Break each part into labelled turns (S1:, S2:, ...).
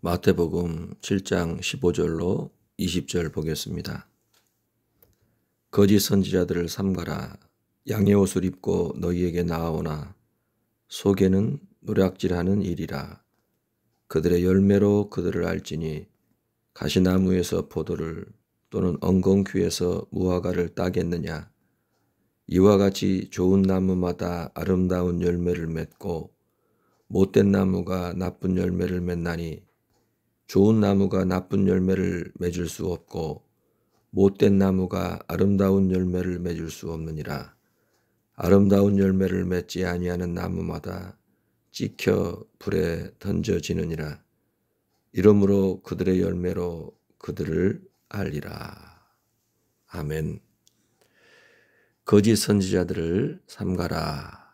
S1: 마태복음 7장 15절로 20절 보겠습니다. 거짓 선지자들을 삼가라. 양의 옷을 입고 너희에게 나아오나 속에는 노략질하는 일이라. 그들의 열매로 그들을 알지니 가시나무에서 포도를 또는 엉겅퀴에서 무화과를 따겠느냐. 이와 같이 좋은 나무마다 아름다운 열매를 맺고 못된 나무가 나쁜 열매를 맺나니 좋은 나무가 나쁜 열매를 맺을 수 없고 못된 나무가 아름다운 열매를 맺을 수 없느니라. 아름다운 열매를 맺지 아니하는 나무마다 찍혀 불에 던져지느니라. 이러므로 그들의 열매로 그들을 알리라. 아멘. 거짓 선지자들을 삼가라.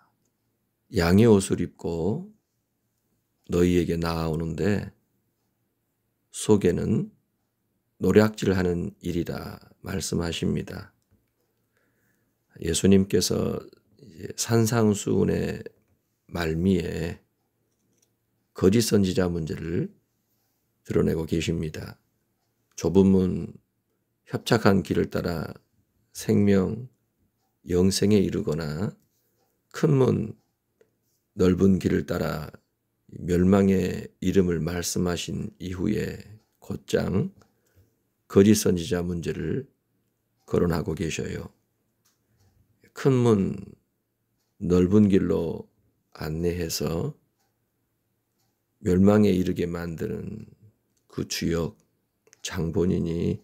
S1: 양의 옷을 입고 너희에게 나아오는데 속에는 노략질하는 일이라 말씀하십니다. 예수님께서 산상수훈의 말미에 거짓 선지자 문제를 드러내고 계십니다. 좁은 문, 협착한 길을 따라 생명, 영생에 이르거나 큰 문, 넓은 길을 따라 멸망의 이름을 말씀하신 이후에 곧장 거짓 선지자 문제를 거론하고 계셔요. 큰 문, 넓은 길로 안내해서 멸망에 이르게 만드는 그 주역, 장본인이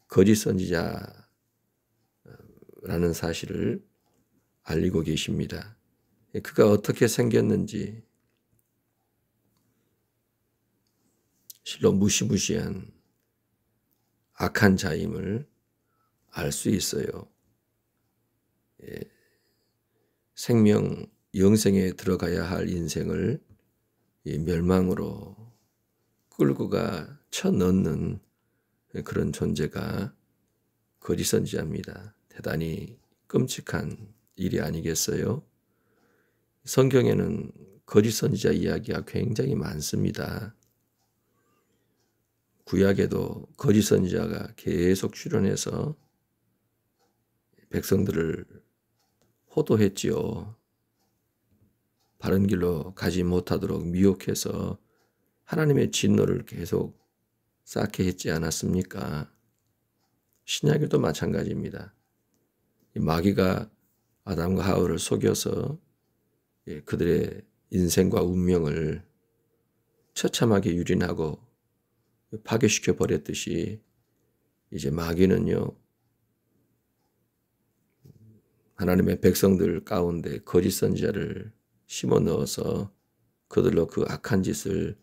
S1: 거짓 선지자라는 사실을 알리고 계십니다. 그가 어떻게 생겼는지 실로 무시무시한 악한 자임을 알 수 있어요. 생명, 영생에 들어가야 할 인생을 멸망으로 끌고 쳐넣는 그런 존재가 거짓 선지자입니다. 대단히 끔찍한 일이 아니겠어요? 성경에는 거짓 선지자 이야기가 굉장히 많습니다. 구약에도 거짓 선지자가 계속 출현해서 백성들을 호도했지요. 바른 길로 가지 못하도록 미혹해서 하나님의 진노를 계속 쌓게 했지 않았습니까? 신약에도 마찬가지입니다. 마귀가 아담과 하와를 속여서 그들의 인생과 운명을 처참하게 유린하고 파괴시켜 버렸듯이 이제 마귀는요, 하나님의 백성들 가운데 거짓 선지자를 심어 넣어서 그들로 그 악한 짓을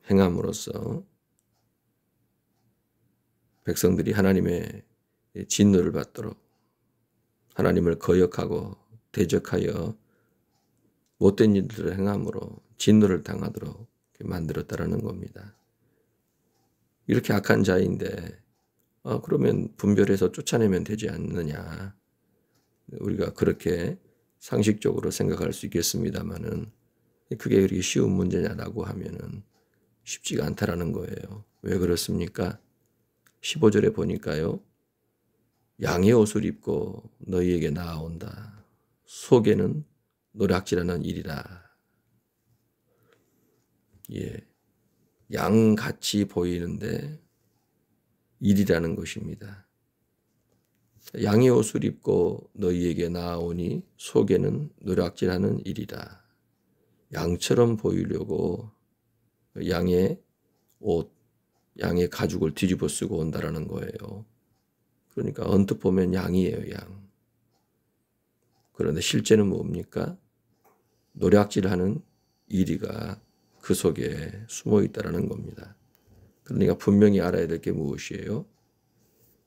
S1: 행함으로써 백성들이 하나님의 진노를 받도록 하나님을 거역하고 대적하여 못된 일들을 행함으로 진노를 당하도록 만들었다라는 겁니다. 이렇게 악한 자인데 그러면 분별해서 쫓아내면 되지 않느냐. 우리가 그렇게 상식적으로 생각할 수 있겠습니다만은 그게 그렇게 쉬운 문제냐라고 하면은 쉽지가 않다라는 거예요. 왜 그렇습니까? 15절에 보니까요. 양의 옷을 입고 너희에게 나아온다. 속에는 노략질하는 일이라. 양같이 보이는데 일이라는 것입니다. 양의 옷을 입고 너희에게 나아오니 속에는 노략질하는 일이라. 양처럼 보이려고 양의 옷, 양의 가죽을 뒤집어 쓰고 온다라는 거예요. 그러니까 언뜻 보면 양이에요, 양. 그런데 실제는 뭡니까? 노략질하는 이리가 그 속에 숨어 있다라는 겁니다. 그러니까 분명히 알아야 될 게 무엇이에요?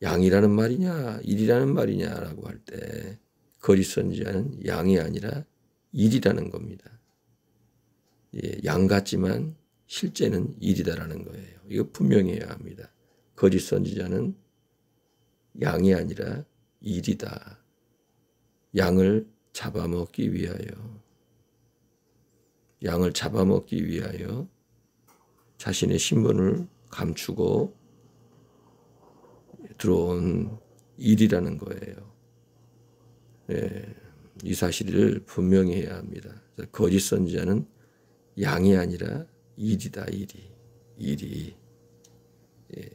S1: 양이라는 말이냐, 일이라는 말이냐라고 할 때 거짓 선지자는 양이 아니라 일이라는 겁니다. 양 같지만 실제는 일이다라는 거예요. 이거 분명히 해야 합니다. 거짓 선지자는 양이 아니라 일이다. 양을 잡아먹기 위하여. 양을 잡아먹기 위하여 자신의 신분을 감추고 들어온 일이라는 거예요. 예, 이 사실을 분명히 해야 합니다. 거짓 선지자는 양이 아니라 일이다. 일이. 예,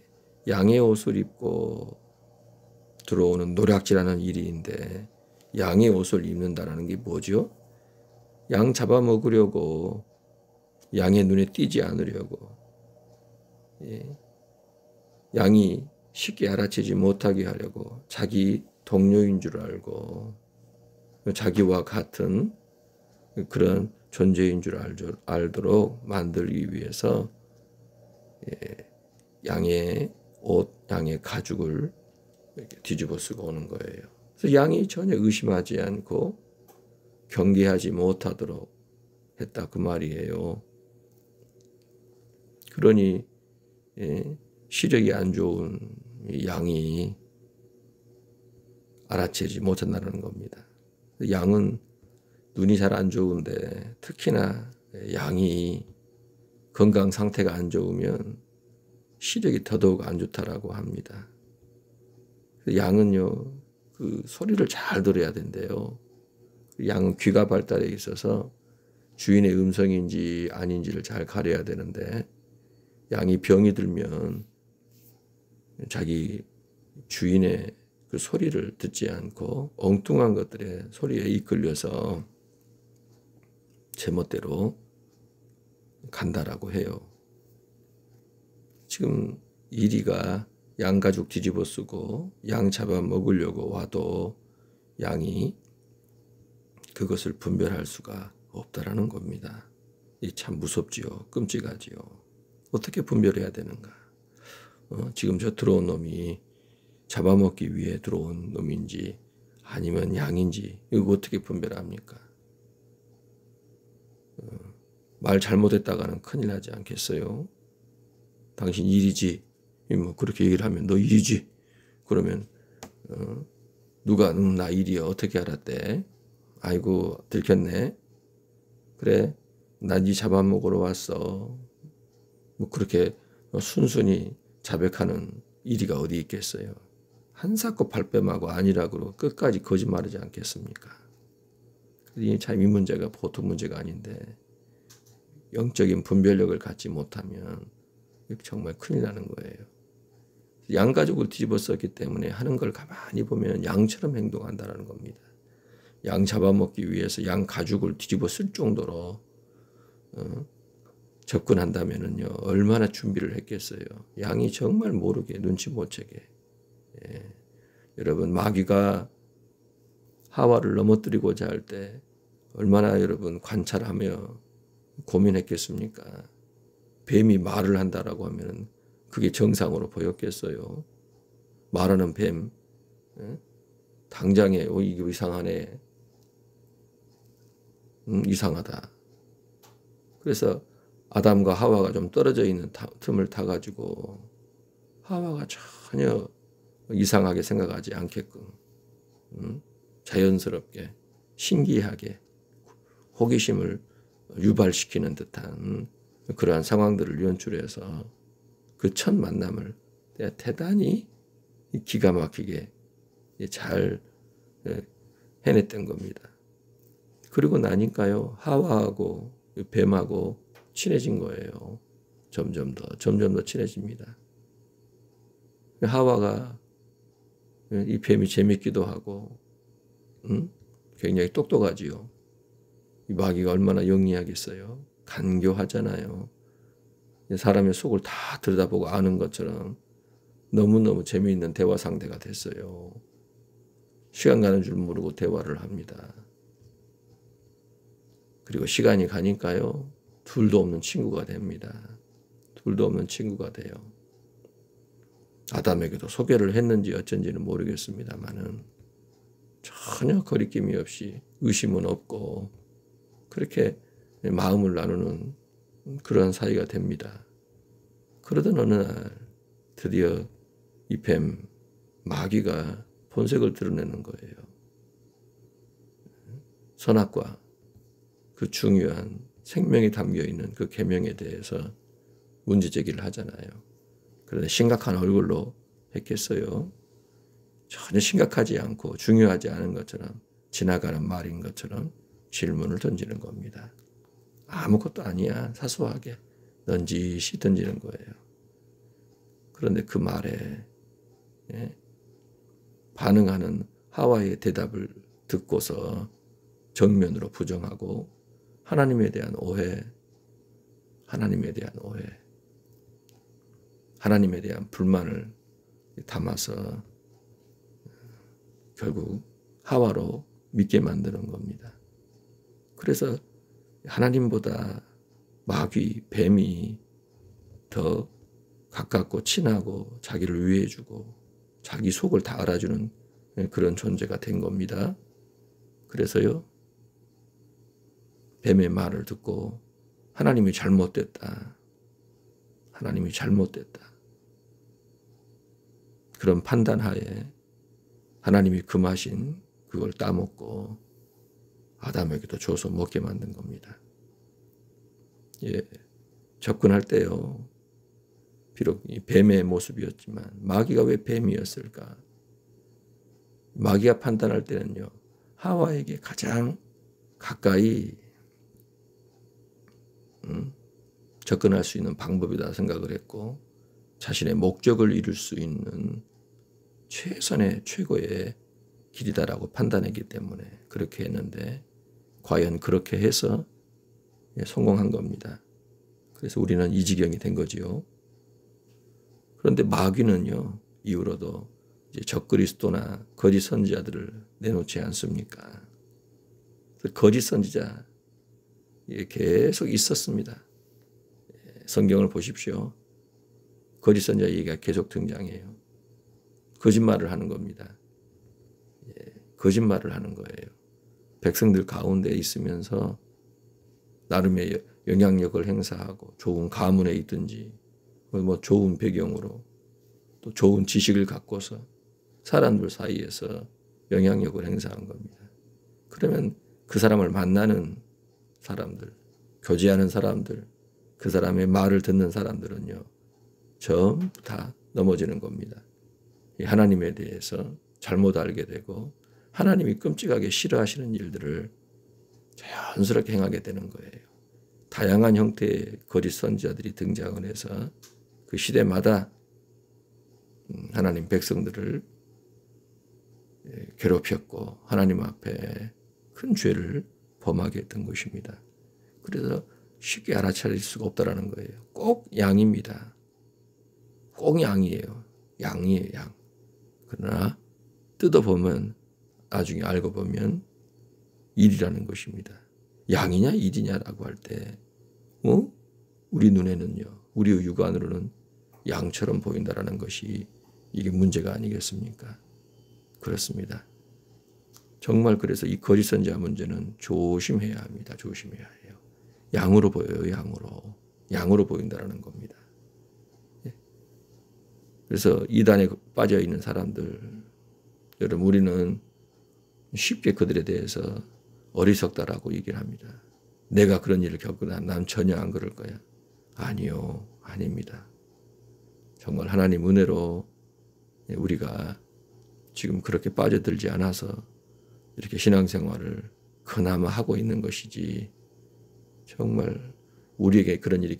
S1: 양의 옷을 입고 들어오는 노략질하는 일인데 양의 옷을 입는다는 게 뭐죠? 양 잡아먹으려고, 양의 눈에 띄지 않으려고, 예, 양이 쉽게 알아채지 못하게 하려고 자기 동료인 줄 알고 자기와 같은 그런 존재인 줄 알도록 만들기 위해서 양의 옷, 양의 가죽을 이렇게 뒤집어 쓰고 오는 거예요. 그래서 양이 전혀 의심하지 않고 경계하지 못하도록 했다 그 말이에요. 그러니 시력이 안 좋은 양이 알아채지 못한다는 겁니다. 양은 눈이 잘 안 좋은데 특히나 양이 건강 상태가 안 좋으면 시력이 더더욱 안 좋다라고 합니다. 양은요, 그 소리를 잘 들어야 된대요. 양은 귀가 발달해 있어서 주인의 음성인지 아닌지를 잘 가려야 되는데 양이 병이 들면 자기 주인의 그 소리를 듣지 않고 엉뚱한 것들의 소리에 이끌려서 제멋대로 간다라고 해요. 지금 이리가 양 가죽 뒤집어 쓰고 양 잡아 먹으려고 와도 양이 그것을 분별할 수가 없다라는 겁니다. 이 참 무섭지요. 끔찍하지요. 어떻게 분별해야 되는가? 지금 저 들어온 놈이 잡아먹기 위해 들어온 놈인지 아니면 양인지 이거 어떻게 분별합니까? 말 잘못했다가는 큰일 나지 않겠어요? 당신 일이지. 뭐 그렇게 얘기를 하면 너 일이지. 그러면 누가 나 일이야 어떻게 알았대? 아이고 들켰네. 그래 난 네 잡아먹으러 왔어. 뭐 그렇게 순순히 자백하는 일이가 어디 있겠어요? 한사코 팔빼마고 아니라고 끝까지 거짓말하지 않겠습니까? 참 이 문제가 보통 문제가 아닌데 영적인 분별력을 갖지 못하면 정말 큰일 나는 거예요. 양가죽을 뒤집어 썼기 때문에 하는 걸 가만히 보면 양처럼 행동한다는 겁니다. 양 잡아먹기 위해서 양 가죽을 뒤집어 쓸 정도로 접근한다면은요 얼마나 준비를 했겠어요. 양이 정말 모르게 눈치 못 채게. 예. 여러분 마귀가 하와를 넘어뜨리고자 할 때 얼마나 여러분 관찰하며 고민했겠습니까? 뱀이 말을 한다라고 하면 그게 정상으로 보였겠어요? 말하는 뱀, 당장에 이게 이상하네, 이상하다. 그래서 아담과 하와가 좀 떨어져 있는 틈을 타가지고 하와가 전혀 이상하게 생각하지 않게끔 자연스럽게 신기하게 호기심을 유발시키는 듯한 그러한 상황들을 연출해서 그 첫 만남을 대단히 기가 막히게 잘 해냈던 겁니다. 그리고 나니까요 하와하고 뱀하고 친해진 거예요. 점점 더 친해집니다. 하와가 이 뱀이 재밌기도 하고 굉장히 똑똑하지요. 이 마귀가 얼마나 영리하겠어요. 간교하잖아요. 사람의 속을 다 들여다보고 아는 것처럼 너무너무 재미있는 대화 상대가 됐어요. 시간 가는 줄 모르고 대화를 합니다. 그리고 시간이 가니까요. 둘도 없는 친구가 됩니다. 둘도 없는 친구가 돼요. 아담에게도 소개를 했는지 어쩐지는 모르겠습니다만은 전혀 거리낌이 없이 의심은 없고 그렇게 마음을 나누는 그런 사이가 됩니다. 그러던 어느 날 드디어 이 뱀 마귀가 본색을 드러내는 거예요. 선악과 그 중요한 생명이 담겨 있는 그 계명에 대해서 문제 제기를 하잖아요. 그런데 심각한 얼굴로 했겠어요? 전혀 심각하지 않고 중요하지 않은 것처럼 지나가는 말인 것처럼 질문을 던지는 겁니다. 아무것도 아니야. 사소하게 넌지시 던지는 거예요. 그런데 그 말에 반응하는 하와의 대답을 듣고서 정면으로 부정하고 하나님에 대한 오해, 하나님에 대한 불만을 담아서 결국 하와로 믿게 만드는 겁니다. 그래서 하나님보다 마귀, 뱀이 더 가깝고 친하고 자기를 위해주고 자기 속을 다 알아주는 그런 존재가 된 겁니다. 그래서요, 뱀의 말을 듣고 하나님이 잘못됐다. 하나님이 잘못됐다. 그런 판단하에 하나님이 금하신 그걸 따먹고 아담에게도 줘서 먹게 만든 겁니다. 예, 접근할 때요, 비록 이 뱀의 모습이었지만 마귀가 왜 뱀이었을까? 마귀가 판단할 때는요, 하와에게 가장 가까이 접근할 수 있는 방법이다 생각을 했고 자신의 목적을 이룰 수 있는 최선의 최고의 길이다라고 판단했기 때문에 그렇게 했는데 과연 그렇게 해서 성공한 겁니다. 그래서 우리는 이 지경이 된 거지요. 그런데 마귀는요, 이후로도 이제 적그리스도나 거짓 선지자들을 내놓지 않습니까? 거짓 선지자 계속 있었습니다. 성경을 보십시오. 거짓 선지자 얘기가 계속 등장해요. 거짓말을 하는 겁니다. 거짓말을 하는 거예요. 백성들 가운데 있으면서 나름의 영향력을 행사하고 좋은 가문에 있든지 뭐 좋은 배경으로 또 좋은 지식을 갖고서 사람들 사이에서 영향력을 행사한 겁니다. 그러면 그 사람을 만나는 사람들, 교제하는 사람들, 그 사람의 말을 듣는 사람들은요, 전부 다 넘어지는 겁니다. 하나님에 대해서 잘못 알게 되고 하나님이 끔찍하게 싫어하시는 일들을 자연스럽게 행하게 되는 거예요. 다양한 형태의 거짓 선지자들이 등장을 해서 그 시대마다 하나님 백성들을 괴롭혔고 하나님 앞에 큰 죄를 범하게 했던 것입니다. 그래서 쉽게 알아차릴 수가 없다라는 거예요. 꼭 양입니다. 꼭 양이에요. 양이에요, 양. 그러나 뜯어보면 나중에 알고 보면 일이라는 것입니다. 양이냐 일이냐라고 할 때 우리 눈에는요, 우리의 육안으로는 양처럼 보인다라는 것이 이게 문제가 아니겠습니까? 그렇습니다. 정말 그래서 이 거짓 선지자 문제는 조심해야 합니다. 조심해야 해요. 양으로 보여요. 양으로 보인다라는 겁니다. 그래서 이단에 빠져 있는 사람들, 여러분, 우리는 쉽게 그들에 대해서 어리석다라고 얘기를 합니다. 내가 그런 일을 겪거나 난 전혀 안 그럴 거야. 아니요, 아닙니다. 정말 하나님 은혜로 우리가 지금 그렇게 빠져들지 않아서 이렇게 신앙생활을 그나마 하고 있는 것이지, 정말 우리에게 그런 일이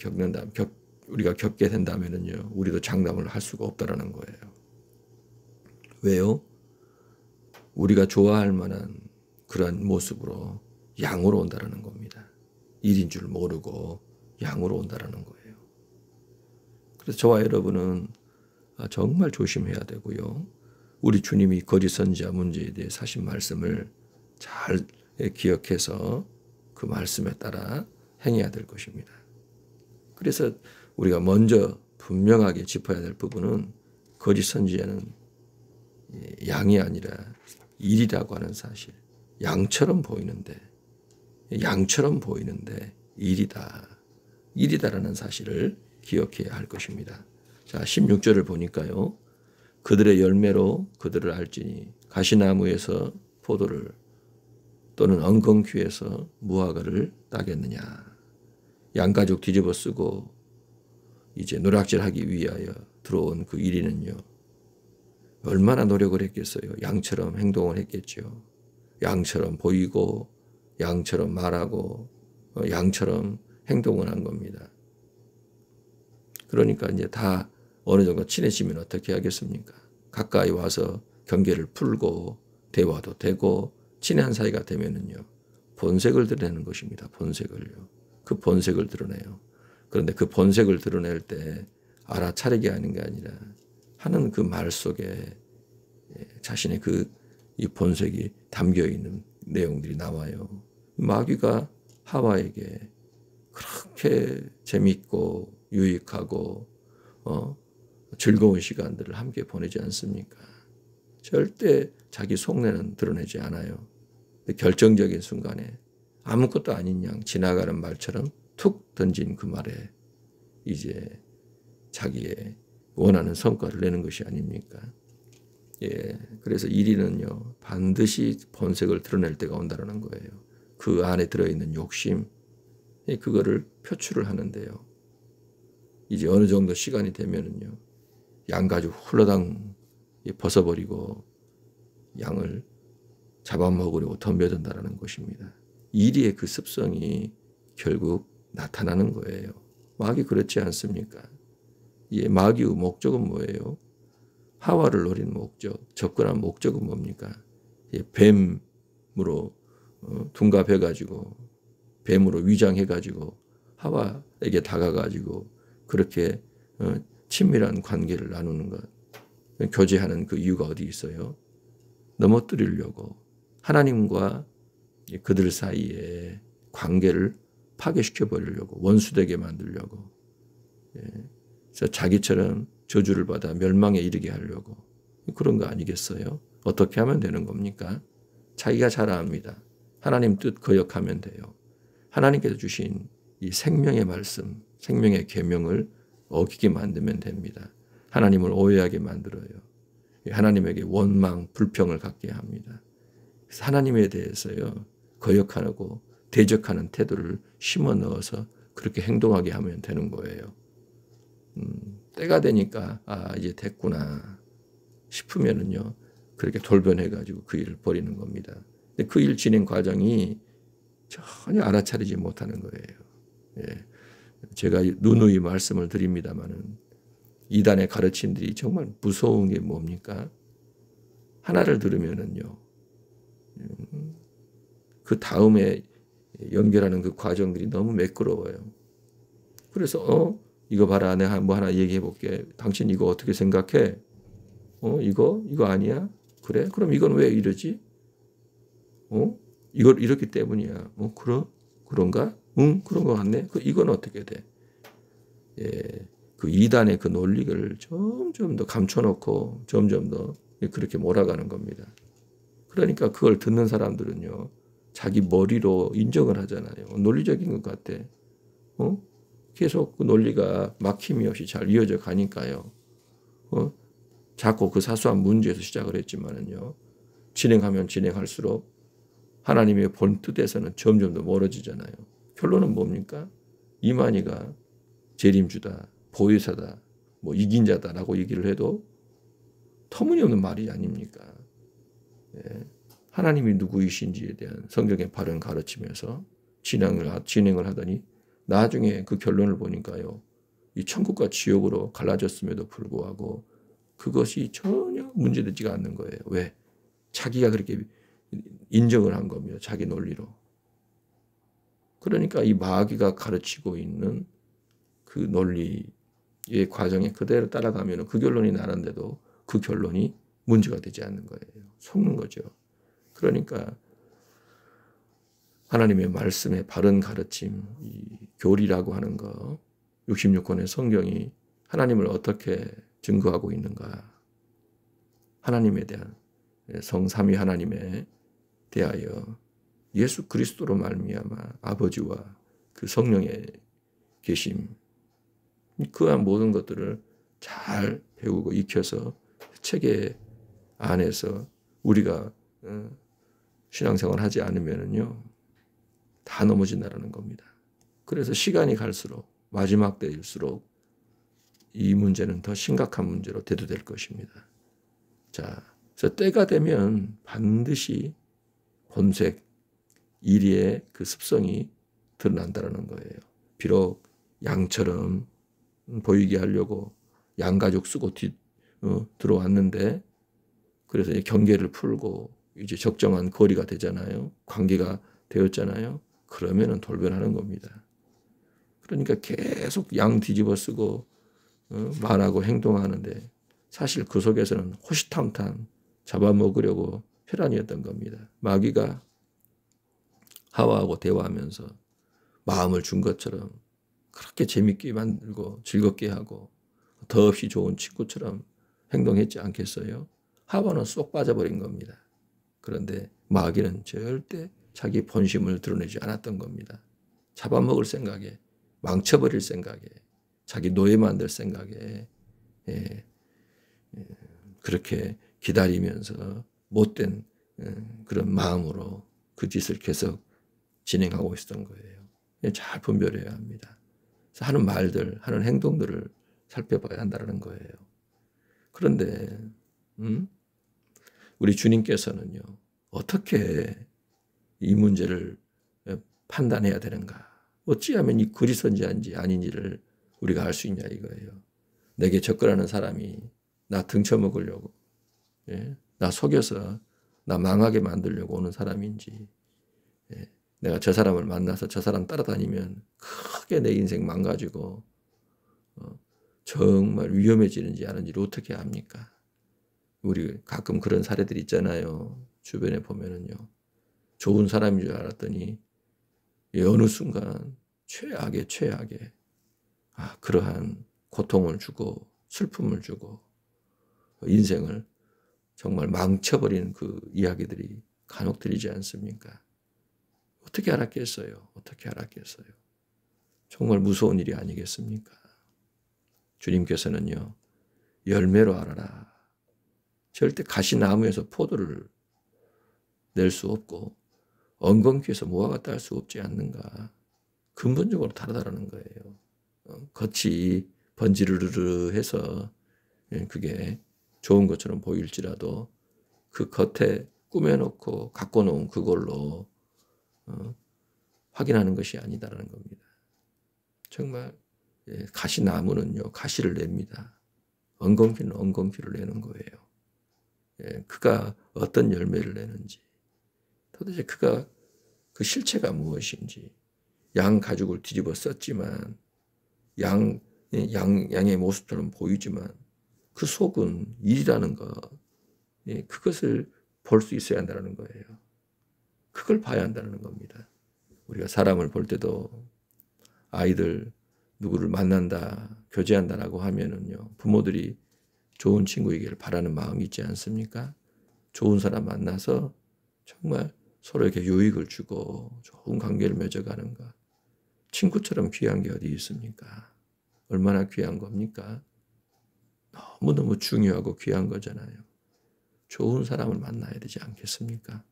S1: 우리가 겪게 된다면은요, 우리도 장담을 할 수가 없다라는 거예요. 왜요? 우리가 좋아할 만한 그런 모습으로 양으로 온다라는 겁니다. 일인 줄 모르고 양으로 온다라는 거예요. 그래서 저와 여러분은 정말 조심해야 되고요. 우리 주님이 거짓 선지자 문제에 대해 하신 말씀을 잘 기억해서 그 말씀에 따라 행해야 될 것입니다. 그래서 우리가 먼저 분명하게 짚어야 될 부분은 거짓 선지자는 양이 아니라 일이라고 하는 사실. 양처럼 보이는데 일이다라는 사실을 기억해야 할 것입니다. 자, 16절을 보니까요. 그들의 열매로 그들을 알지니 가시나무에서 포도를 또는 엉겅퀴에서 무화과를 따겠느냐. 양가죽 뒤집어 쓰고 이제 노략질하기 위하여 들어온 그 이리는요, 얼마나 노력을 했겠어요. 양처럼 행동을 했겠죠. 양처럼 보이고 양처럼 말하고 양처럼 행동을 한 겁니다. 그러니까 이제 다 어느 정도 친해지면 어떻게 하겠습니까? 가까이 와서 경계를 풀고 대화도 되고 친한 사이가 되면은요, 본색을 드러내는 것입니다. 본색을요. 그 본색을 드러내요. 그런데 그 본색을 드러낼 때 알아차리게 하는 게 아니라 하는 그 말 속에 자신의 이 본색이 담겨 있는 내용들이 나와요. 마귀가 하와에게 그렇게 재밌고 유익하고 즐거운 시간들을 함께 보내지 않습니까? 절대 자기 속내는 드러내지 않아요. 결정적인 순간에 아무것도 아닌 양 지나가는 말처럼 툭 던진 그 말에 이제 자기의 원하는 성과를 내는 것이 아닙니까? 예, 그래서 이리는요, 반드시 본색을 드러낼 때가 온다는 거예요. 그 안에 들어있는 욕심, 그거를 표출을 하는데요. 이제 어느 정도 시간이 되면은요, 양가죽 훌러당 벗어버리고 양을 잡아먹으려고 덤벼든다라는 것입니다. 이리의 그 습성이 결국 나타나는 거예요. 마귀 그렇지 않습니까? 예, 마귀의 목적은 뭐예요? 하와를 노린 목적, 접근한 목적은 뭡니까? 예, 뱀으로 둔갑해가지고 뱀으로 위장해가지고 하와에게 다가가지고 그렇게 친밀한 관계를 나누는 것, 교제하는 그 이유가 어디 있어요? 넘어뜨리려고, 하나님과 그들 사이에 관계를 파괴시켜 버리려고, 원수되게 만들려고, 그래서 자기처럼 저주를 받아 멸망에 이르게 하려고, 그런 거 아니겠어요? 어떻게 하면 되는 겁니까? 자기가 잘 압니다. 하나님 뜻 거역하면 돼요. 하나님께서 주신 이 생명의 말씀, 생명의 계명을 어기게 만들면 됩니다. 하나님을 오해하게 만들어요. 하나님에게 원망, 불평을 갖게 합니다. 그래서 하나님에 대해서요, 거역하고 대적하는 태도를 심어 넣어서 그렇게 행동하게 하면 되는 거예요. 때가 되니까 이제 됐구나 싶으면은요, 그렇게 돌변해가지고 그 일을 벌이는 겁니다. 근데 그 일 진행 과정이 전혀 알아차리지 못하는 거예요. 예. 제가 누누이 말씀을 드립니다마는 이단의 가르침들이 정말 무서운 게 뭡니까? 하나를 들으면은요, 그 다음에 연결하는 그 과정들이 너무 매끄러워요. 그래서 이거 봐라, 내가 뭐 하나 얘기해 볼게. 당신 이거 어떻게 생각해? 이거 아니야? 그래? 그럼 이건 왜 이러지? 이걸 이렇기 때문이야. 그런가? 응, 그런 것 같네. 이건 어떻게 돼? 예, 그 이단의 그 논리를 점점 더 감춰놓고 점점 더 그렇게 몰아가는 겁니다. 그러니까 그걸 듣는 사람들은요, 자기 머리로 인정을 하잖아요. 논리적인 것 같아. 계속 그 논리가 막힘이 없이 잘 이어져 가니까요. 자꾸 그 사소한 문제에서 시작을 했지만은요, 진행하면 진행할수록 하나님의 본 뜻에서는 점점 더 멀어지잖아요. 결론은 뭡니까? 이만희가 재림주다, 보혜사다, 뭐 이긴 자다라고 얘기를 해도 터무니없는 말이 아닙니까? 예. 하나님이 누구이신지에 대한 성경의 바른 가르치면서 진행을 하더니 나중에 그 결론을 보니까요, 이 천국과 지옥으로 갈라졌음에도 불구하고 그것이 전혀 문제되지가 않는 거예요. 왜? 자기가 그렇게 인정을 한 겁니다. 자기 논리로. 그러니까 이 마귀가 가르치고 있는 그 논리의 과정에 그대로 따라가면 그 결론이 나는데도 그 결론이 문제가 되지 않는 거예요. 속는 거죠. 그러니까 하나님의 말씀의 바른 가르침, 이 교리라고 하는 거, 66권의 성경이 하나님을 어떻게 증거하고 있는가, 하나님에 대한, 성삼위 하나님에 대하여 예수 그리스도로 말미암아 아버지와 그 성령의 계심, 그한 모든 것들을 잘 배우고 익혀서 체계 안에서 우리가 신앙생활 하지 않으면은요, 다 넘어진다라는 겁니다. 그래서 시간이 갈수록 마지막 때일수록 이 문제는 더 심각한 문제로 대두될 것입니다. 자, 그래서 때가 되면 반드시 본색, 이리의 그 습성이 드러난다는 거예요. 비록 양처럼 보이게 하려고 양가죽 쓰고 들어왔는데, 그래서 경계를 풀고 이제 적정한 거리가 되잖아요. 관계가 되었잖아요. 그러면은 돌변하는 겁니다. 그러니까 계속 양 뒤집어 쓰고 말하고 행동하는데 사실 그 속에서는 호시탐탐 잡아먹으려고 혈안이었던 겁니다. 마귀가 하와하고 대화하면서 마음을 준 것처럼 그렇게 재밌게 만들고 즐겁게 하고 더없이 좋은 친구처럼 행동했지 않겠어요? 하와는 쏙 빠져버린 겁니다. 그런데 마귀는 절대 자기 본심을 드러내지 않았던 겁니다. 잡아먹을 생각에, 망쳐버릴 생각에, 자기 노예 만들 생각에 그렇게 기다리면서 못된 그런 마음으로 그 짓을 계속 진행하고 있었던 거예요. 잘 분별해야 합니다. 그래서 하는 말들, 하는 행동들을 살펴봐야 한다는 거예요. 그런데 우리 주님께서는요, 어떻게 이 문제를 판단해야 되는가? 어찌하면 이 거짓 선지자인지 아닌지를 우리가 알 수 있냐 이거예요. 내게 접근하는 사람이 나 등쳐먹으려고, 나 속여서 나 망하게 만들려고 오는 사람인지, 내가 저 사람을 만나서 저 사람 따라다니면 크게 내 인생 망가지고 정말 위험해지는지 아닌지를 어떻게 압니까? 우리 가끔 그런 사례들 있잖아요. 주변에 보면은요. 좋은 사람인 줄 알았더니 어느 순간 최악의 그러한 고통을 주고 슬픔을 주고 인생을 정말 망쳐버리는 그 이야기들이 간혹 들리지 않습니까? 어떻게 알았겠어요? 어떻게 알았겠어요? 정말 무서운 일이 아니겠습니까? 주님께서는요, 열매로 알아라. 절대 가시나무에서 포도를 낼 수 없고 엉겅퀴에서 무화과 딸 수 없지 않는가. 근본적으로 다르다는 거예요. 겉이 번지르르 해서 그게 좋은 것처럼 보일지라도 그 겉에 꾸며놓고 갖고 놓은 그걸로 확인하는 것이 아니다라는 겁니다. 정말 가시나무는요, 가시를 냅니다. 엉겅퀴는 엉겅퀴를 내는 거예요. 그가 어떤 열매를 내는지, 도대체 그가 그 실체가 무엇인지, 양 가죽을 뒤집어 썼지만 양의 모습처럼 보이지만 그 속은 일이라는 것, 그것을 볼 수 있어야 한다는 거예요. 그걸 봐야 한다는 겁니다. 우리가 사람을 볼 때도 아이들 누구를 만난다, 교제한다라고 하면은요, 부모들이 좋은 친구이기를 바라는 마음이 있지 않습니까? 좋은 사람 만나서 정말 서로에게 유익을 주고 좋은 관계를 맺어가는가. 친구처럼 귀한 게 어디 있습니까? 얼마나 귀한 겁니까? 너무너무 중요하고 귀한 거잖아요. 좋은 사람을 만나야 되지 않겠습니까?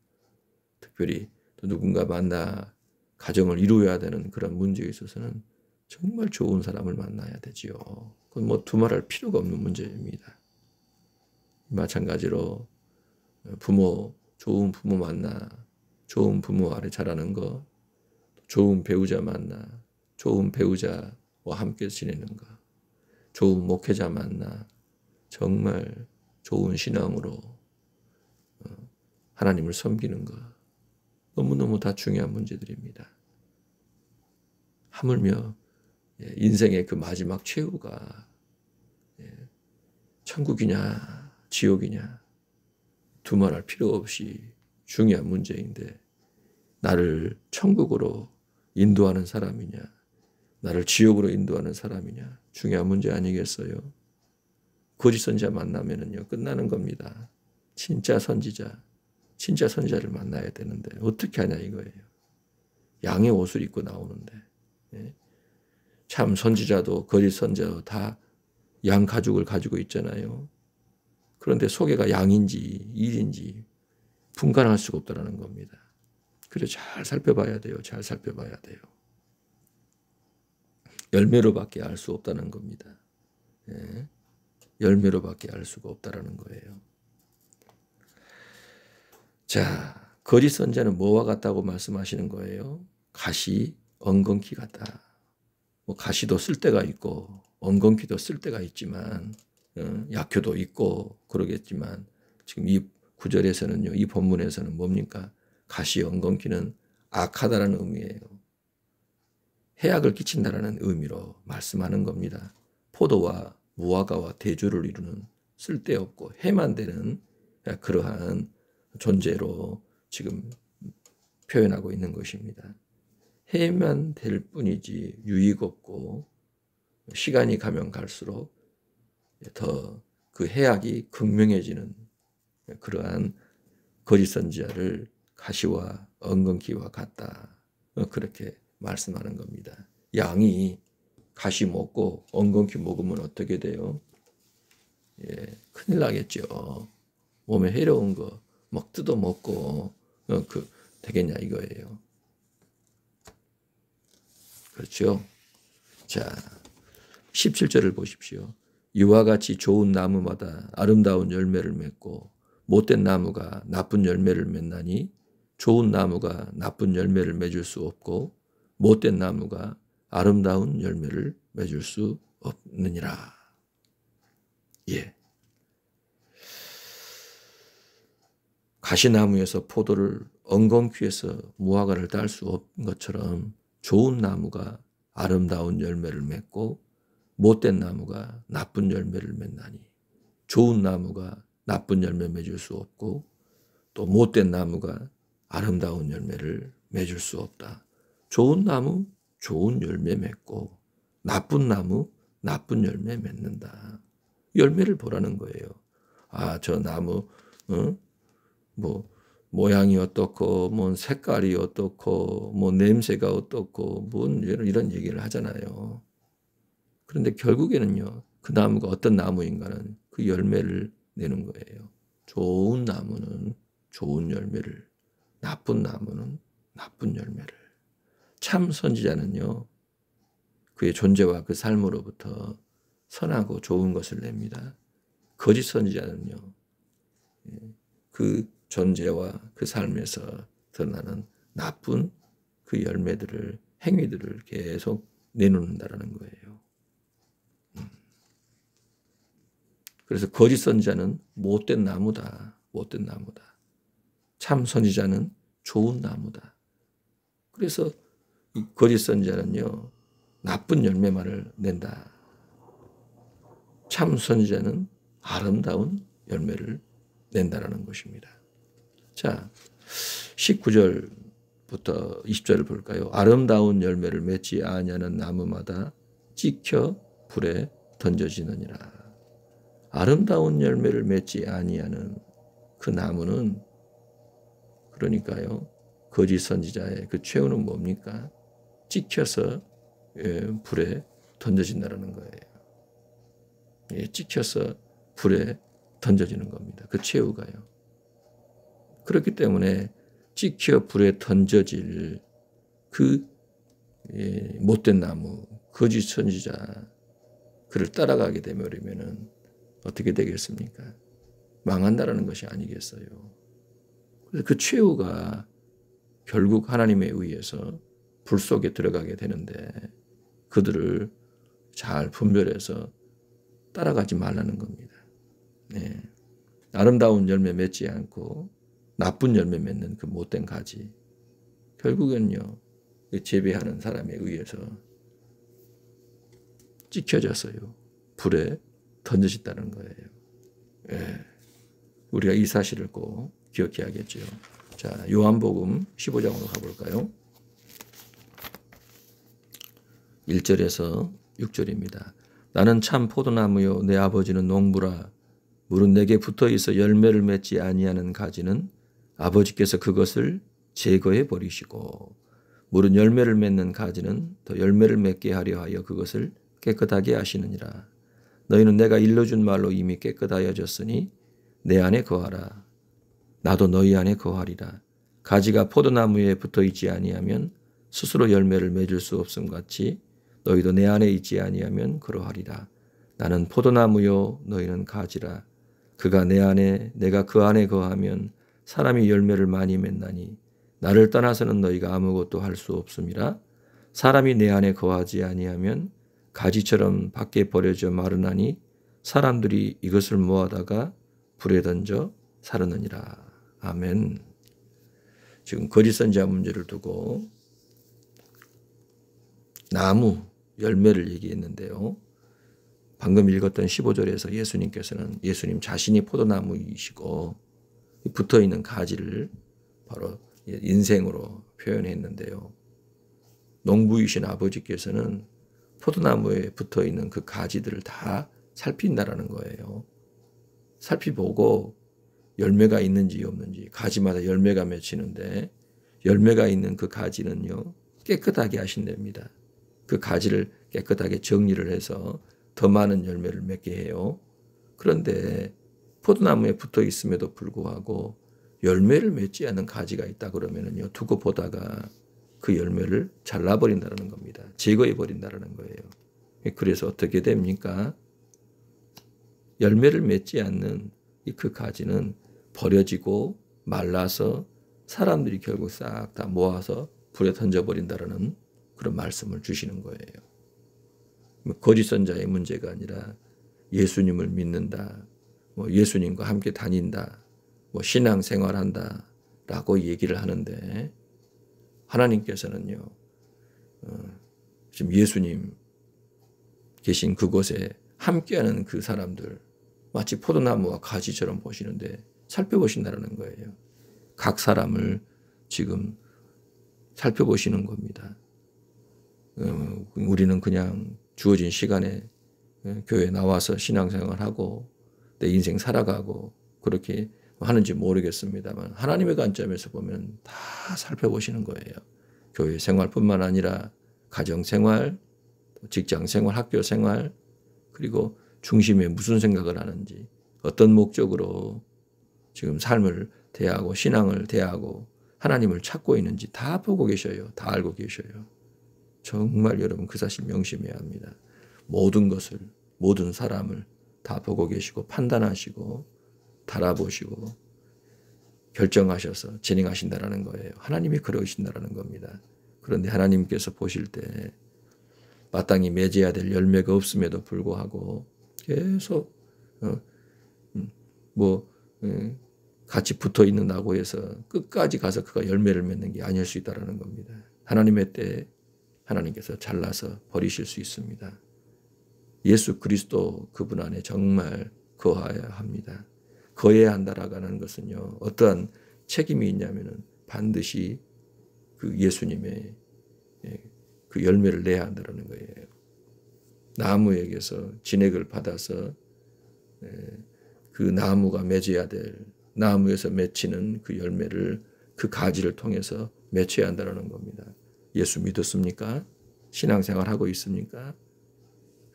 S1: 특별히 또 누군가 만나 가정을 이루어야 되는 그런 문제에 있어서는 정말 좋은 사람을 만나야 되지요. 그건 뭐 두말할 필요가 없는 문제입니다. 마찬가지로 좋은 부모 만나 좋은 부모 아래 자라는 거, 좋은 배우자 만나 좋은 배우자와 함께 지내는 거, 좋은 목회자 만나 정말 좋은 신앙으로 하나님을 섬기는 것, 너무너무 다 중요한 문제들입니다. 하물며 인생의 그 마지막 최후가 천국이냐 지옥이냐 두말할 필요 없이 중요한 문제인데, 나를 천국으로 인도하는 사람이냐 나를 지옥으로 인도하는 사람이냐 중요한 문제 아니겠어요? 거짓 선지자 만나면은요 끝나는 겁니다. 진짜 선지자를 만나야 되는데 어떻게 하냐 이거예요. 양의 옷을 입고 나오는데, 참 선지자도 거짓 선지자도 다 양 가죽을 가지고 있잖아요. 그런데 속에가 양인지 일인지 분간할 수가 없다는 겁니다. 그래서 잘 살펴봐야 돼요. 잘 살펴봐야 돼요. 열매로밖에 알 수 없다는 겁니다. 예. 열매로밖에 알 수가 없다라는 거예요. 자, 거짓 선지자는 뭐와 같다고 말씀하시는 거예요? 가시, 엉겅퀴 같다. 뭐 가시도 쓸 때가 있고 엉겅퀴도 쓸 때가 있지만 약효도 있고 그러겠지만 지금 이 구절에서는요, 이 본문에서는 뭡니까? 가시, 엉겅퀴는 악하다라는 의미예요. 해악을 끼친다라는 의미로 말씀하는 겁니다. 포도와 무화과와 대조를 이루는 쓸데없고 해만 되는 그러한 존재로 지금 표현하고 있는 것입니다. 해만 될 뿐이지 유익 없고 시간이 가면 갈수록 더 그 해악이 극명해지는 그러한 거짓 선지자를 가시와 엉겅퀴와 같다. 그렇게 말씀하는 겁니다. 양이 가시 먹고 엉겅퀴 먹으면 어떻게 돼요? 예, 큰일 나겠죠. 몸에 해로운 거 막 뜯어 먹고 되겠냐 이거예요. 그렇죠? 자, 17절을 보십시오. 이와 같이 좋은 나무마다 아름다운 열매를 맺고 못된 나무가 나쁜 열매를 맺나니 좋은 나무가 나쁜 열매를 맺을 수 없고 못된 나무가 아름다운 열매를 맺을 수 없느니라. 예. 가시나무에서 포도를 엉겅퀴에서 무화과를 딸 수 없는 것처럼 좋은 나무가 아름다운 열매를 맺고 못된 나무가 나쁜 열매를 맺나니 좋은 나무가 나쁜 열매 맺을 수 없고 또 못된 나무가 아름다운 열매를 맺을 수 없다. 좋은 나무 좋은 열매 맺고 나쁜 나무 나쁜 열매 맺는다. 열매를 보라는 거예요. 아, 저 나무 뭐 모양이 어떻고 뭐 색깔이 어떻고 뭐 냄새가 어떻고 뭔 이런 얘기를 하잖아요. 그런데 결국에는요, 그 나무가 어떤 나무인가는 그 열매를 내는 거예요. 좋은 나무는 좋은 열매를, 나쁜 나무는 나쁜 열매를. 참 선지자는요, 그의 존재와 그 삶으로부터 선하고 좋은 것을 냅니다. 거짓 선지자는요, 그 존재와 그 삶에서 드러나는 나쁜 그 열매들을, 행위들을 계속 내놓는다라는 거예요. 그래서 거짓 선지자는 못된 나무다. 못된 나무다. 참 선지자는 좋은 나무다. 그래서 이 거짓 선지자는요, 나쁜 열매만을 낸다. 참 선지자는 아름다운 열매를 낸다라는 것입니다. 자, 19절부터 20절을 볼까요? 아름다운 열매를 맺지 아니하는 나무마다 찍혀 불에 던져지느니라. 아름다운 열매를 맺지 아니하는 그 나무는, 그러니까요, 거짓 선지자의 그 최후는 뭡니까? 찍혀서 불에 던져진다는 거예요. 찍혀서 불에 던져지는 겁니다. 그 최후가요. 그렇기 때문에 찍혀 불에 던져질 그 못된 나무, 거짓 선지자, 그를 따라가게 되면 어떻게 되겠습니까? 망한다라는 것이 아니겠어요. 그래서 그 최후가 결국 하나님에 의해서 불 속에 들어가게 되는데 그들을 잘 분별해서 따라가지 말라는 겁니다. 네. 아름다운 열매 맺지 않고 나쁜 열매 맺는 그 못된 가지, 결국은요, 재배하는 사람에 의해서 찍혀져서요, 불에 던져진다는 거예요. 예. 우리가 이 사실을 꼭 기억해야겠죠. 자, 요한복음 15장으로 가볼까요? 1절에서 6절입니다. 나는 참 포도나무요 내 아버지는 농부라. 물은 내게 붙어있어 열매를 맺지 아니하는 가지는 아버지께서 그것을 제거해 버리시고, 물은 열매를 맺는 가지는 더 열매를 맺게 하려 하여 그것을 깨끗하게 하시느니라. 너희는 내가 일러준 말로 이미 깨끗하여졌으니 내 안에 거하라. 나도 너희 안에 거하리라. 가지가 포도나무에 붙어있지 아니하면 스스로 열매를 맺을 수 없음 같이 너희도 내 안에 있지 아니하면 그러하리라. 나는 포도나무요 너희는 가지라. 그가 내 안에 내가 그 안에 거하면 사람이 열매를 많이 맺나니 나를 떠나서는 너희가 아무것도 할 수 없음이라. 사람이 내 안에 거하지 아니하면 가지처럼 밖에 버려져 마르나니 사람들이 이것을 모아다가 불에 던져 사르느니라. 아멘. 지금 거짓 선지자 문제를 두고 나무 열매를 얘기했는데요. 방금 읽었던 15절에서 예수님께서는 예수님 자신이 포도나무이시고 붙어있는 가지를 바로 인생으로 표현했는데요. 농부이신 아버지께서는 포도나무에 붙어있는 그 가지들을 다 살핀다라는 거예요. 살피보고 열매가 있는지 없는지, 가지마다 열매가 맺히는데 열매가 있는 그 가지는요 깨끗하게 하신답니다. 그 가지를 깨끗하게 정리를 해서 더 많은 열매를 맺게 해요. 그런데 포도나무에 붙어 있음에도 불구하고 열매를 맺지 않는 가지가 있다 그러면은요 두고 보다가 그 열매를 잘라버린다는 겁니다. 제거해 버린다는 거예요. 그래서 어떻게 됩니까? 열매를 맺지 않는 그 가지는 버려지고 말라서 사람들이 결국 싹 다 모아서 불에 던져버린다는 그런 말씀을 주시는 거예요. 거짓 선자의 문제가 아니라 예수님을 믿는다, 예수님과 함께 다닌다, 신앙생활한다 라고 얘기를 하는데 하나님께서는요 지금 예수님 계신 그곳에 함께하는 그 사람들 마치 포도나무와 가지처럼 보시는데 살펴보신다는 거예요. 각 사람을 지금 살펴보시는 겁니다. 우리는 그냥 주어진 시간에 교회에 나와서 신앙생활하고 내 인생 살아가고 그렇게 하는지 모르겠습니다만 하나님의 관점에서 보면 다 살펴보시는 거예요. 교회 생활뿐만 아니라 가정생활, 직장생활, 학교생활, 그리고 중심에 무슨 생각을 하는지, 어떤 목적으로 지금 삶을 대하고 신앙을 대하고 하나님을 찾고 있는지 다 보고 계셔요. 다 알고 계셔요. 정말 여러분 그 사실 명심해야 합니다. 모든 것을, 모든 사람을 다 보고 계시고 판단하시고 달아보시고 결정하셔서 진행하신다라는 거예요. 하나님이 그러신다라는 겁니다. 그런데 하나님께서 보실 때 마땅히 맺어야 될 열매가 없음에도 불구하고 계속 같이 붙어 있는다고 해서 끝까지 가서 그가 열매를 맺는 게 아닐 수 있다라는 겁니다. 하나님의 때에 하나님께서 잘라서 버리실 수 있습니다. 예수 그리스도 그분 안에 정말 거하여야 합니다. 거해야 한다라는 것은요 어떠한 책임이 있냐면은 반드시 그 예수님의 그 열매를 내야 한다는 거예요. 나무에게서 진액을 받아서 그 나무가 맺어야 될 나무에서 맺히는 그 열매를 그 가지를 통해서 맺혀야 한다는 겁니다. 예수 믿었습니까? 신앙생활하고 있습니까?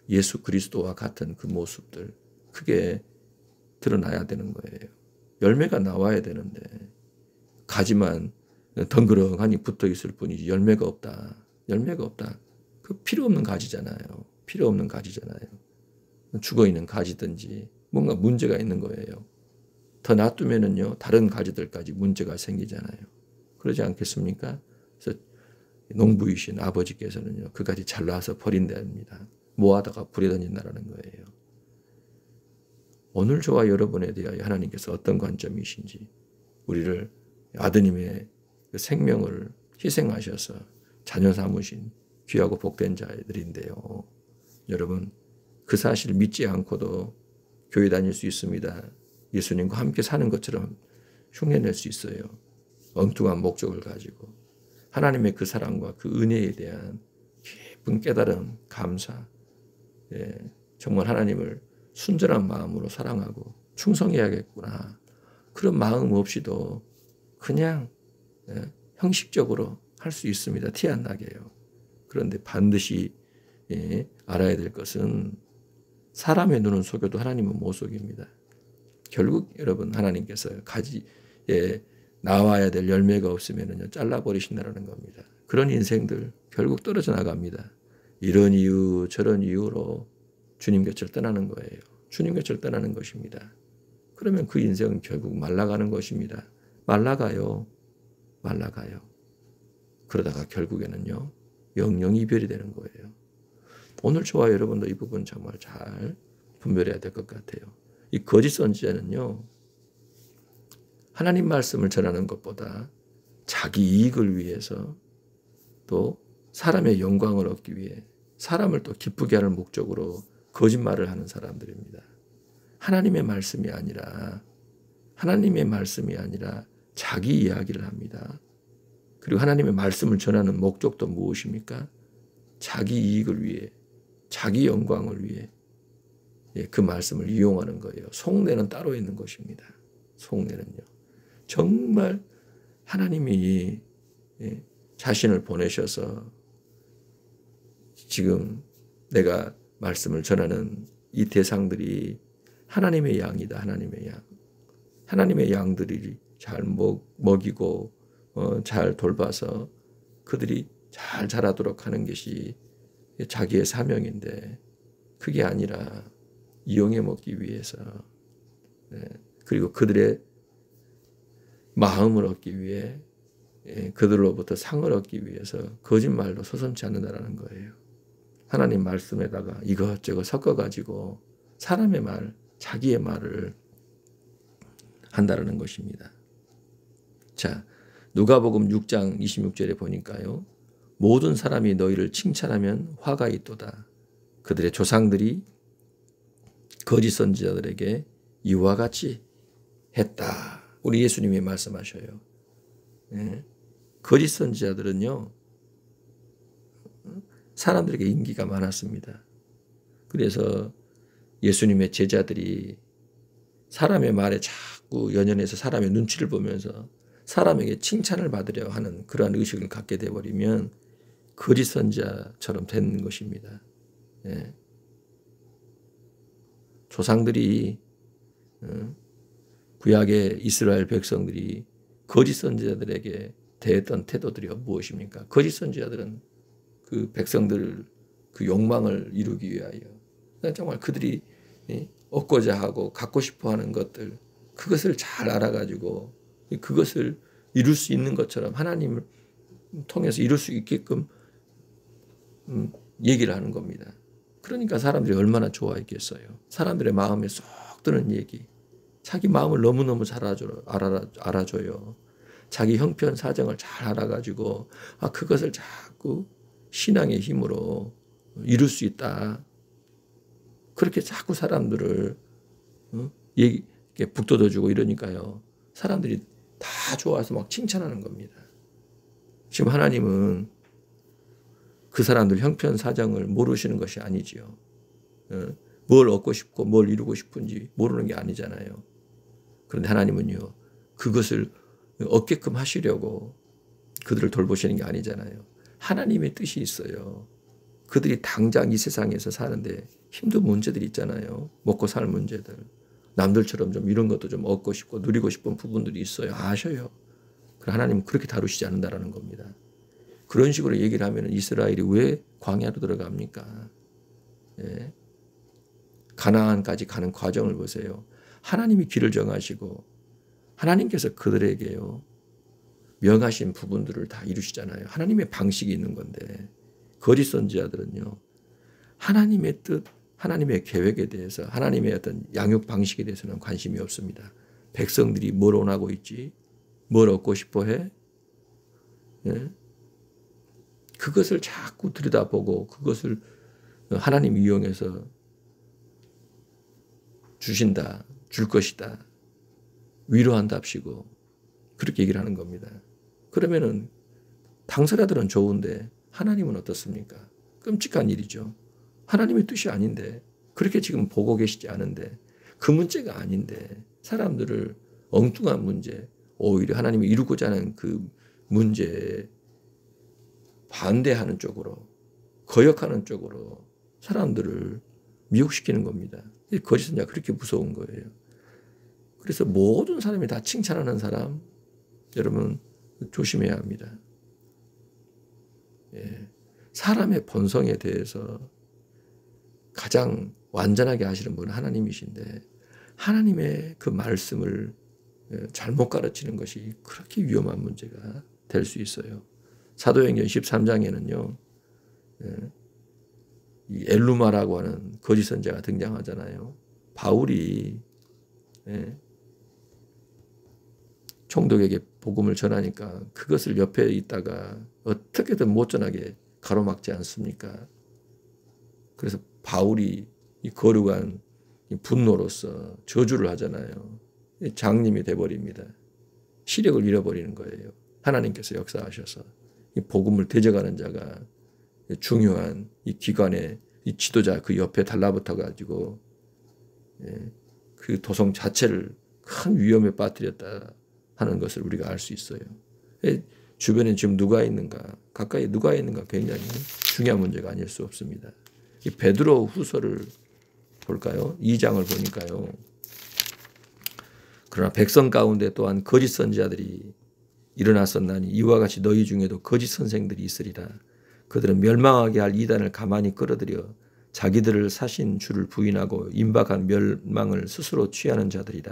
S1: 예수 그리스도와 같은 그 모습들 크게 드러나야 되는 거예요. 열매가 나와야 되는데 가지만 덩그러하니 붙어 있을 뿐이지 열매가 없다. 열매가 없다. 그 필요 없는 가지잖아요. 필요 없는 가지잖아요. 죽어있는 가지든지 뭔가 문제가 있는 거예요. 더 놔두면은요 다른 가지들까지 문제가 생기잖아요. 그러지 않겠습니까? 그래서 농부이신 아버지께서는요 그 가지 잘라서 버린답니다. 모아다가 불에 던진다라는 거예요. 오늘 저와 여러분에 대하여 하나님께서 어떤 관점이신지 우리를 아드님의 그 생명을 희생하셔서 자녀 삼으신 귀하고 복된 자들인데요. 여러분 그 사실을 믿지 않고도 교회 다닐 수 있습니다. 예수님과 함께 사는 것처럼 흉내낼 수 있어요. 엉뚱한 목적을 가지고 하나님의 그 사랑과 그 은혜에 대한 깊은 깨달음, 감사, 정말 하나님을 순전한 마음으로 사랑하고 충성해야겠구나. 그런 마음 없이도 그냥 형식적으로 할 수 있습니다. 티 안 나게요. 그런데 반드시 알아야 될 것은 사람의 눈은 속여도 하나님은 못 속입니다. 결국 여러분 하나님께서 가지에 나와야 될 열매가 없으면 잘라버리신다는 겁니다. 그런 인생들 결국 떨어져 나갑니다. 이런 이유 저런 이유로 주님 곁을 떠나는 거예요. 주님 곁을 떠나는 것입니다. 그러면 그 인생은 결국 말라가는 것입니다. 말라가요. 그러다가 결국에는요, 영영 이별이 되는 거예요. 오늘 저와 여러분도 이 부분 정말 잘 분별해야 될 것 같아요. 이 거짓 선지자는요, 하나님 말씀을 전하는 것보다 자기 이익을 위해서 또 사람의 영광을 얻기 위해 사람을 또 기쁘게 하는 목적으로 거짓말을 하는 사람들입니다. 하나님의 말씀이 아니라 자기 이야기를 합니다. 그리고 하나님의 말씀을 전하는 목적도 무엇입니까? 자기 이익을 위해, 자기 영광을 위해 그 말씀을 이용하는 거예요. 속내는 따로 있는 것입니다. 속내는요. 정말 하나님이 자신을 보내셔서 지금 내가 말씀을 전하는 이 대상들이 하나님의 양이다. 하나님의 양. 하나님의 양들이 잘 먹이고 잘 돌봐서 그들이 잘 자라도록 하는 것이 자기의 사명인데 그게 아니라 이용해 먹기 위해서 그리고 그들의 마음을 얻기 위해 그들로부터 상을 얻기 위해서 거짓말로 서슴지 않는다는 거예요. 하나님 말씀에다가 이것저것 섞어가지고 사람의 말, 자기의 말을 한다는 것입니다. 자, 누가복음 6장 26절에 보니까요. 모든 사람이 너희를 칭찬하면 화가 있도다. 그들의 조상들이 거짓 선지자들에게 이와 같이 했다. 우리 예수님이 말씀하셔요. 거짓 선지자들은요. 사람들에게 인기가 많았습니다. 그래서 예수님의 제자들이 사람의 말에 자꾸 연연해서 사람의 눈치를 보면서 사람에게 칭찬을 받으려 하는 그러한 의식을 갖게 되어버리면 거짓 선지자처럼 되는 것입니다. 조상들이 구약의 이스라엘 백성들이 거짓 선지자들에게 대했던 태도들이 무엇입니까? 거짓 선지자들은 그 백성들 그 욕망을 이루기 위하여 정말 그들이 얻고자 하고 갖고 싶어 하는 것들 그것을 잘 알아가지고 그것을 이룰 수 있는 것처럼 하나님을 통해서 이룰 수 있게끔 얘기를 하는 겁니다. 그러니까 사람들이 얼마나 좋아했겠어요. 사람들의 마음에 쏙 드는 얘기. 자기 마음을 너무너무 잘 알아줘요. 자기 형편 사정을 잘 알아가지고 그것을 자꾸 신앙의 힘으로 이룰 수 있다. 그렇게 자꾸 사람들을 북돋아주고 이러니까요. 사람들이 다 좋아서 막 칭찬하는 겁니다. 지금 하나님은 그 사람들 형편 사정을 모르시는 것이 아니지요. 뭘 얻고 싶고 뭘 이루고 싶은지 모르는 게 아니잖아요. 그런데 하나님은요. 그것을 얻게끔 하시려고 그들을 돌보시는 게 아니잖아요. 하나님의 뜻이 있어요. 그들이 당장 이 세상에서 사는데 힘든 문제들이 있잖아요. 먹고 살 문제들. 남들처럼 좀 이런 것도 좀 얻고 싶고 누리고 싶은 부분들이 있어요. 아셔요. 그러나 하나님은 그렇게 다루시지 않는다는 겁니다. 그런 식으로 얘기를 하면 이스라엘이 왜 광야로 들어갑니까? 가나안까지 가는 과정을 보세요. 하나님이 길을 정하시고 하나님께서 그들에게요. 명하신 부분들을 다 이루시잖아요. 하나님의 방식이 있는 건데 거짓 선지자들은요. 하나님의 뜻, 하나님의 계획에 대해서 하나님의 어떤 양육 방식에 대해서는 관심이 없습니다. 백성들이 뭘 원하고 있지? 뭘 얻고 싶어 해? 그것을 자꾸 들여다보고 그것을 하나님 이용해서 주신다, 줄 것이다, 위로한답시고 그렇게 얘기를 하는 겁니다. 그러면은 당사자들은 좋은데 하나님은 어떻습니까? 끔찍한 일이죠. 하나님의 뜻이 아닌데 그렇게 지금 보고 계시지 않은데 그 문제가 아닌데 사람들을 엉뚱한 문제 오히려 하나님이 이루고자 하는 그 문제에 반대하는 쪽으로 거역하는 쪽으로 사람들을 미혹시키는 겁니다. 거짓 선지자가 그렇게 무서운 거예요. 그래서 모든 사람이 다 칭찬하는 사람 여러분 조심해야 합니다. 사람의 본성에 대해서 가장 완전하게 아시는 분은 하나님이신데 하나님의 그 말씀을 잘못 가르치는 것이 그렇게 위험한 문제가 될 수 있어요. 사도행전 13장에는요. 이 엘루마라고 하는 거짓 선지자가 등장하잖아요. 바울이 총독에게 복음을 전하니까 그것을 옆에 있다가 어떻게든 못 전하게 가로막지 않습니까? 그래서 바울이 이 거룩한 분노로서 저주를 하잖아요. 장님이 돼버립니다. 시력을 잃어버리는 거예요. 하나님께서 역사하셔서 이 복음을 대적하는 자가 중요한 이 기관의 이 지도자 그 옆에 달라붙어 가지고 그 도성 자체를 큰 위험에 빠뜨렸다 하는 것을 우리가 알 수 있어요. 주변에 지금 누가 있는가, 가까이 누가 있는가 굉장히 중요한 문제가 아닐 수 없습니다. 이 베드로 후서를 볼까요? 2장을 보니까요. 그러나 백성 가운데 또한 거짓 선지자들이 일어났었나니 이와 같이 너희 중에도 거짓 선생들이 있으리라. 그들은 멸망하게 할 이단을 가만히 끌어들여 자기들을 사신 주를 부인하고 임박한 멸망을 스스로 취하는 자들이라.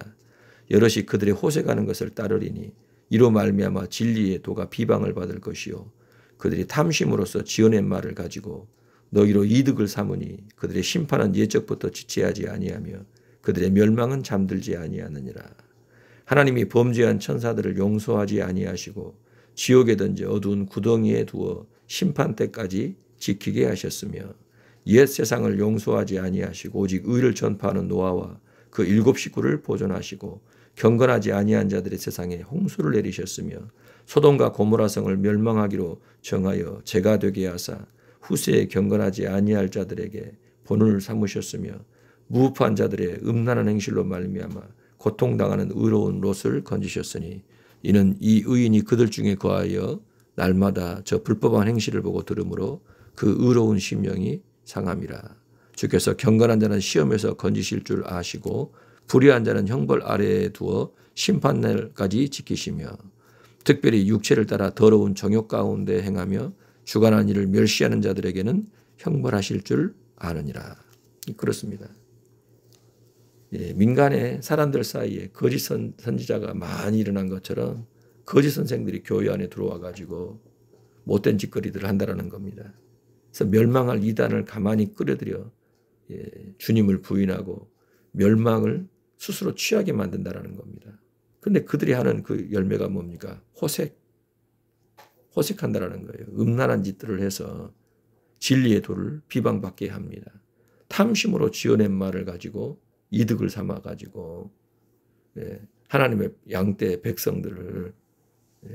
S1: 여럿이 그들의 호색하는 것을 따르리니 이로 말미암아 진리의 도가 비방을 받을 것이요 그들이 탐심으로써 지어낸 말을 가지고 너희로 이득을 삼으니 그들의 심판은 예적부터 지체하지 아니하며 그들의 멸망은 잠들지 아니하느니라. 하나님이 범죄한 천사들을 용서하지 아니하시고 지옥에 던져 어두운 구덩이에 두어 심판 때까지 지키게 하셨으며 옛 세상을 용서하지 아니하시고 오직 의를 전파하는 노아와 그 7 식구를 보존하시고 경건하지 아니한 자들의 세상에 홍수를 내리셨으며 소돔과 고모라 성을 멸망하기로 정하여 죄가 되게 하사 후세에 경건하지 아니할 자들에게 본을 삼으셨으며 무흡한 자들의 음란한 행실로 말미암아 고통당하는 의로운 롯을 건지셨으니 이는 이 의인이 그들 중에 거하여 날마다 저 불법한 행실을 보고 들으므로 그 의로운 심령이 상함이라. 주께서 경건한 자는 시험에서 건지실 줄 아시고 불의한 자는 형벌 아래에 두어 심판날까지 지키시며 특별히 육체를 따라 더러운 정욕 가운데 행하며 주관한 일을 멸시하는 자들에게는 형벌하실 줄 아느니라. 그렇습니다. 민간의 사람들 사이에 거짓 선지자가 많이 일어난 것처럼 거짓 선생들이 교회 안에 들어와 가지고 못된 짓거리들을 한다라는 겁니다. 그래서 멸망할 이단을 가만히 끌어들여 주님을 부인하고 멸망을 스스로 취하게 만든다라는 겁니다. 그런데 그들이 하는 그 열매가 뭡니까? 호색한다라는 거예요. 음란한 짓들을 해서 진리의 도를 비방받게 합니다. 탐심으로 지어낸 말을 가지고 이득을 삼아 가지고 하나님의 양떼 백성들을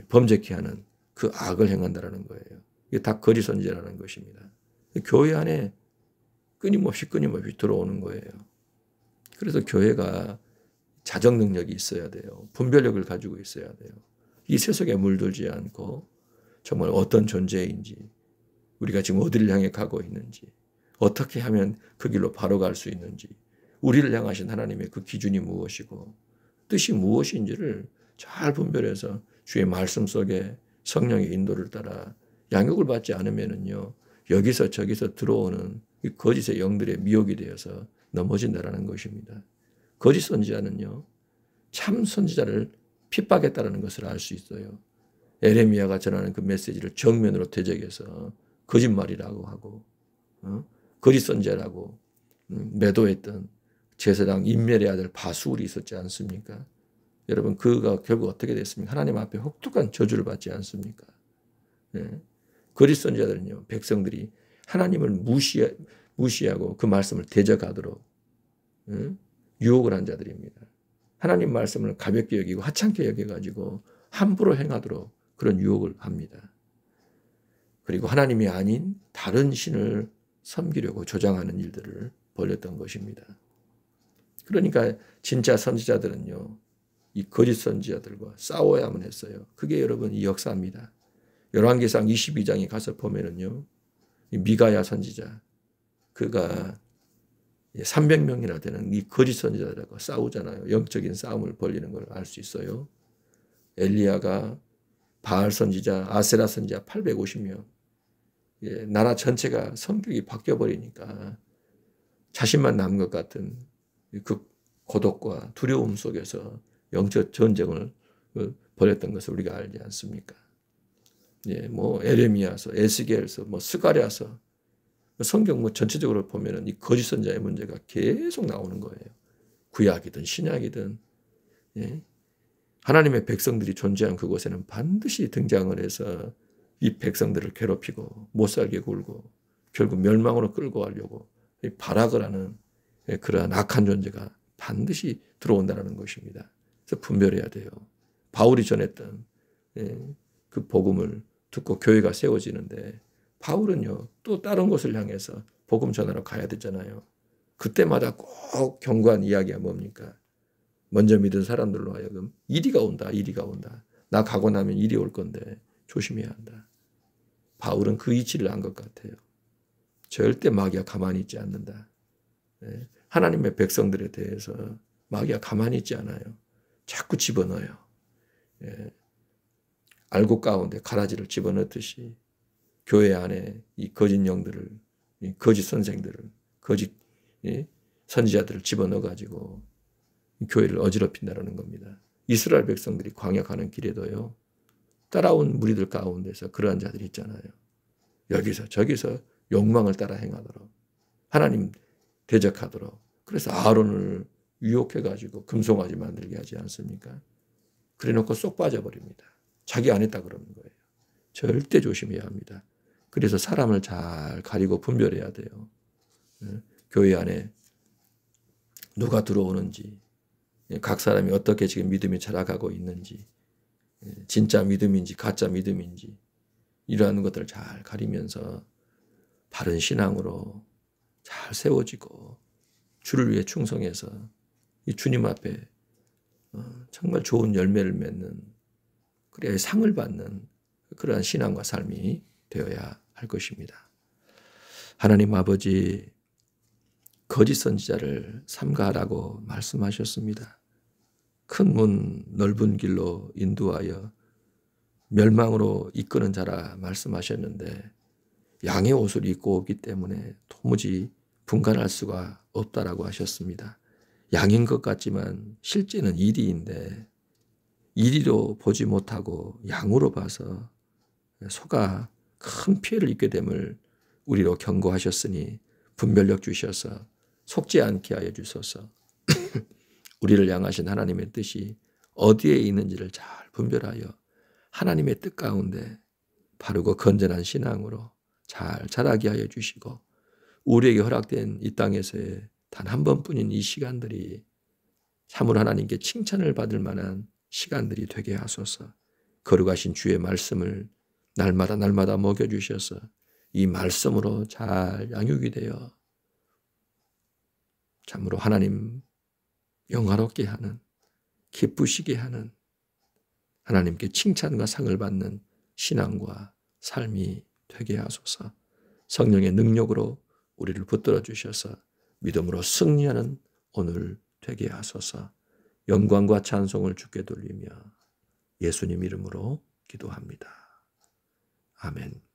S1: 범죄케 하는 그 악을 행한다라는 거예요. 이게 다 거짓 선지자라는 것입니다. 교회 안에 끊임없이 들어오는 거예요. 그래서 교회가 자정 능력이 있어야 돼요. 분별력을 가지고 있어야 돼요. 이 세속에 물들지 않고 정말 어떤 존재인지, 우리가 지금 어디를 향해 가고 있는지, 어떻게 하면 그 길로 바로 갈 수 있는지, 우리를 향하신 하나님의 그 기준이 무엇이고 뜻이 무엇인지를 잘 분별해서 주의 말씀 속에 성령의 인도를 따라 양육을 받지 않으면은요, 여기서 저기서 들어오는 이 거짓의 영들의 미혹이 되어서 넘어진다라는 것입니다. 거짓 선지자는요, 참 선지자를 핍박했다라는 것을 알 수 있어요. 에레미야가 전하는 그 메시지를 정면으로 대적해서 거짓말이라고 하고 거짓 선지자라고 매도했던 제사장 인멜의 아들 바수울이 있었지 않습니까? 여러분 그가 결국 어떻게 됐습니까? 하나님 앞에 혹독한 저주를 받지 않습니까? 거짓 선지자들은요, 백성들이 하나님을 무시하고 그 말씀을 대적하도록 유혹을 한 자들입니다. 하나님 말씀을 가볍게 여기고 하찮게 여겨가지고 함부로 행하도록 그런 유혹을 합니다. 그리고 하나님이 아닌 다른 신을 섬기려고 조장하는 일들을 벌였던 것입니다. 그러니까 진짜 선지자들은요, 이 거짓 선지자들과 싸워야만 했어요. 그게 여러분 이 역사입니다. 열왕기상 22장에 가서 보면은요, 이 미가야 선지자, 그가 300명이나 되는 이 거짓 선지자들과 싸우잖아요. 영적인 싸움을 벌이는 걸 알 수 있어요. 엘리야가 바알 선지자, 아세라 선지자 850명, 나라 전체가 성격이 바뀌어버리니까 자신만 남은 것 같은 그 고독과 두려움 속에서 영적 전쟁을 벌였던 것을 우리가 알지 않습니까? 뭐 에레미야서, 에스겔서, 뭐 스가랴서, 성경 뭐 전체적으로 보면은 이 거짓 선자의 문제가 계속 나오는 거예요. 구약이든 신약이든 하나님의 백성들이 존재한 그곳에는 반드시 등장을 해서 이 백성들을 괴롭히고 못 살게 굴고 결국 멸망으로 끌고 가려고 발악을 하는 그러한 악한 존재가 반드시 들어온다는 것입니다. 그래서 분별해야 돼요. 바울이 전했던 그 복음을 듣고 교회가 세워지는데 바울은요 또 다른 곳을 향해서 복음 전하러 가야 되잖아요. 그때마다 꼭 경고한 이야기가 뭡니까? 먼저 믿은 사람들로 하여금 이리가 온다. 이리가 온다. 나 가고 나면 이리 올 건데 조심해야 한다. 바울은 그 이치를 안 것 같아요. 절대 마귀가 가만히 있지 않는다. 하나님의 백성들에 대해서 마귀가 가만히 있지 않아요. 자꾸 집어넣어요. 알곡 가운데 가라지를 집어넣듯이 교회 안에 이 거짓 영들을, 이 거짓 선생들을, 거짓 선지자들을 집어넣어가지고 교회를 어지럽힌다는 겁니다. 이스라엘 백성들이 광야 가는 길에도요. 따라온 무리들 가운데서 그러한 자들이 있잖아요. 여기서 저기서 욕망을 따라 행하도록 하나님 대적하도록 그래서 아론을 유혹해가지고 금송아지 만들게 하지 않습니까? 그래놓고 쏙 빠져버립니다. 자기 안 했다 그러는 거예요. 절대 조심해야 합니다. 그래서 사람을 잘 가리고 분별해야 돼요. 교회 안에 누가 들어오는지 각 사람이 어떻게 지금 믿음이 자라가고 있는지 진짜 믿음인지 가짜 믿음인지 이러한 것들을 잘 가리면서 바른 신앙으로 잘 세워지고 주를 위해 충성해서 이 주님 앞에 정말 좋은 열매를 맺는 그래야 상을 받는 그러한 신앙과 삶이 되어야 할 것입니다. 하나님 아버지 거짓 선지자를 삼가하라고 말씀하셨습니다. 큰 문 넓은 길로 인도하여 멸망으로 이끄는 자라 말씀하셨는데 양의 옷을 입고 오기 때문에 도무지 분간할 수가 없다라고 하셨습니다. 양인 것 같지만 실제는 이리인데 이리로 보지 못하고 양으로 봐서 소가 큰 피해를 입게 됨을 우리로 경고하셨으니 분별력 주셔서 속지 않게 하여 주소서. 우리를 향하신 하나님의 뜻이 어디에 있는지를 잘 분별하여 하나님의 뜻 가운데 바르고 건전한 신앙으로 잘 자라게 하여 주시고 우리에게 허락된 이 땅에서의 단 한 번뿐인 이 시간들이 참으로 하나님께 칭찬을 받을 만한 시간들이 되게 하소서. 거룩하신 주의 말씀을 날마다 날마다 먹여주셔서 이 말씀으로 잘 양육이 되어 참으로 하나님 영화롭게 하는 기쁘시게 하는 하나님께 칭찬과 상을 받는 신앙과 삶이 되게 하소서. 성령의 능력으로 우리를 붙들어 주셔서 믿음으로 승리하는 오늘 되게 하소서. 영광과 찬송을 주께 돌리며 예수님 이름으로 기도합니다. 아멘.